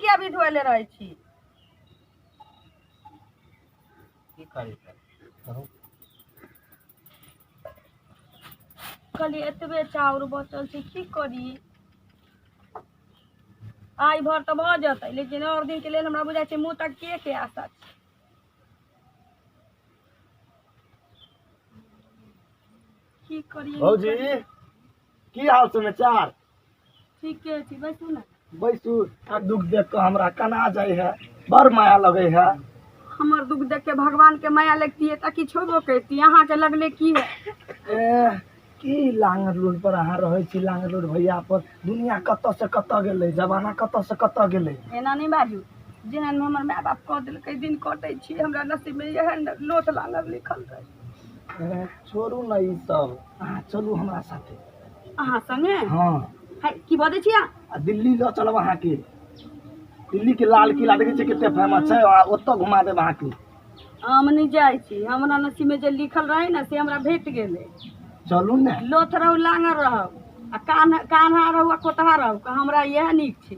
किया भी धोले रहे छी की करी कल एतबे चाउर बचल छै की करी आई भर तो भ जतै लेकिन और दिन के लेल हमरा बुझाय छै मुंह तक के आशा छै की करी भौजी की हाल समाचार ठीके छी बैसू ना बैसू आ दुख देख के हमरा कना जाय है बड़ माया लगे है हमर दुख देख के भगवान के माया लगती त कि छोड़बो करती अहाँ के लगले की है की लांगर रोड पर अहाँ रहे छी लांगर रोड भैया पर दुनिया कत से कत गेलै जमाना कत से कत गेलै एना नहीं बाजू जेहन हमर माय बाप कह देलकै दिन कटै छी हमरा नसीब में एहन लोथ लांगर लिखल रहे छोड़ू ना ई सब अहाँ चलू हमरा साथे अहाँ संगे हाँ है की बजै छी आ दिल्ली ल चलब अहाँ के दिल्ली के लाल किला देखे छी कते फेमस छै ओतऽ घुमा देब अहाँ के हम नहीं जाय छी हमरा नसीब में जे लिखल रहे ना से हमरा भेट गेलै चलू ने लोथ रहू लांगर रहू आ कान्हा रहू आ कोतहा रहू हमरा यह नीक छै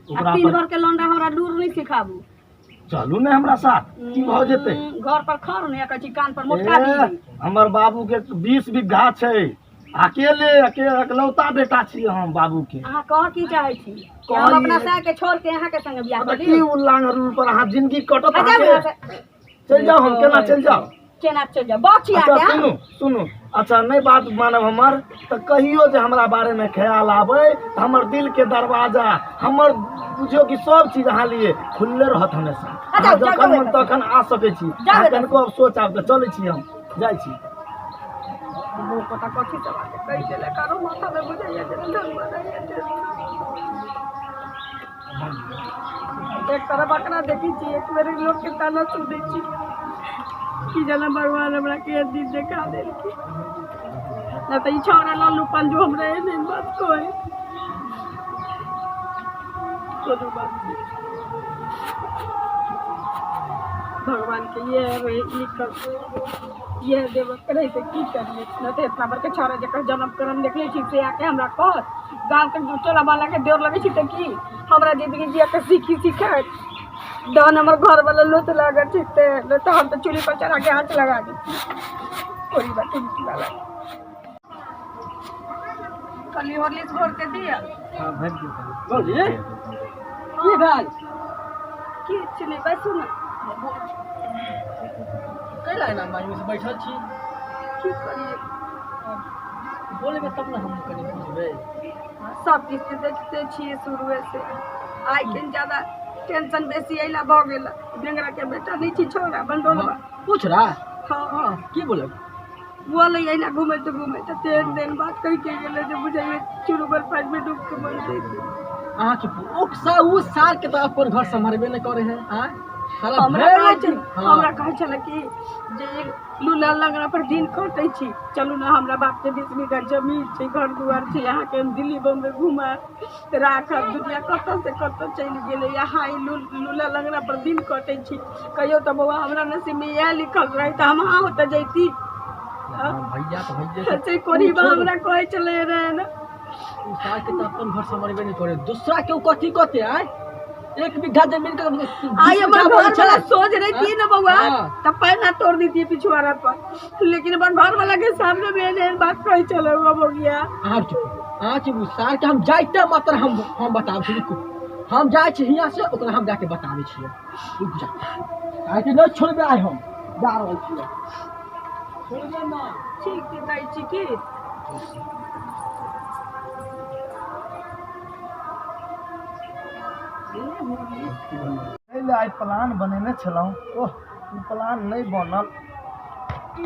ओकरा तीन भर के लौंडा हमरा लूर नहीं सिखाबू चलू ने हमरा साथ की भ जेतै घर पर खर नहीं कहै छी कान पर मोटका दी हमर बाबू के 20 बीघा छै अकेले एकलौता बेटा छी हम बाबू के अहाँ कह की चाहे छी कि हम अपना साथ के छोड़ के यहाँ के संग बियाह कर की उल्लांघन रूल पर अहाँ जिंदगी कटत चल जाओ हम केना चल जाओ केना चल जाओ बाछी आ अच्छा सुनू सुनू अच्छा नहीं बात मानब हमर तो कहियो जे हमरा बारे में ख्याल आवे तो हमर दिल के दरवाजा हमर बुझियो कि सब चीज अहाँ लिए खुलले रहत हमेशा जखन मन तखन आ सकै छी कनको सोच आब चलै छी हम जाइ छी वो पता कथी सब आके कहि देले करो माथा में बुझाइए एक तरह बकरा देखी छी एक बेर लोग के ताना सुनै छी कि जना भगवान हमरा के दिन देखा देल की ना तो ई छोरा लल्लू पंजू हमरे नहीं बात कोई कोनो बात भगवान के ये लिखल ये देव करे से की करिए न तो इतना बड़ के छोरा जकर जन्म करम देखले छी से आके हमरा कह गांव के टोला वाला के देर लगे छी त की हमरा जिंदगी जिया के सीखा दान हमर घर वाला लोथ लगा ठीक है तो हम तो चूल्ही पर चढ़ा के हाथ लगा दी कोई बात नहीं वाला कल हॉर्लिक्स भर के दिया हां भेज दे बोलिए की भाई की चले बैठो ना कैला ना मायूस बैठल छी की करिए बोले में तब ना हम कनी बुझबे सब चीज देखते छी शुरू से आई के ज्यादा टेंशन बेसी आइला भ गेल डेंगरा के बेटा नहीं छी छोरा बंडोलवा पूछ रहा हां की बोले बोले आइला घूमे तो तीन दिन बाद कह के गेले जे बुझाइए चुरुबल पानी में डूब के मर जइते अहाँ के उ साल के तो अपन घर संभालबे न करे है हां साला हमरा कहे छले कि जे लूला लगना पर दिन कटै छी चलू ना हमरा बाप के 20 बीघा जमीन छै घर दुआर छै यहाँ के दिल्ली बम्बे घुमा राखब दुनिया कत से कत चल गेले यहाँ लूला लगना पर दिन कटै छी कहियो तो बउआ हमरा नसीब में यह लिखल रहे त हम वहां होते जैती भैया तो भैया से कोरी बा हमरा कहे चले रहे ना उ साल के तो अपन घर संभालबे न करे दूसरा के कथी कते आय 1 बीघा जमीन का आई हमर घर वाला सोच रही थी ना बउआ तब पैना तोड़ दी थी पिछवाड़ा पर लेकिन अपन घर वाला के सामने मैंने बात कही चले हुआ हो गया हां चुप साल के हम जाइते मात्र हम बताब छी हम जाय छी हिया से ओकरा हम जाके बताबै छी रुक जा काहे कि न छोड़बे आइ हम जा रहल छी छोड़बे ना ठीक है दाई छी की आई प्लान बनेने छलौं ओह उ प्लान नहीं बनल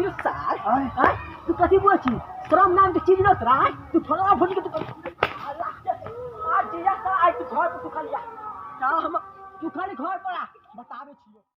यू सार हां तू कथी बोल छी श्रम नाम के चीज न तोरा तू फला फट के आज या सा आई तू घर पे तू खाली आ हम तू खाली घर पर आ बतावे छी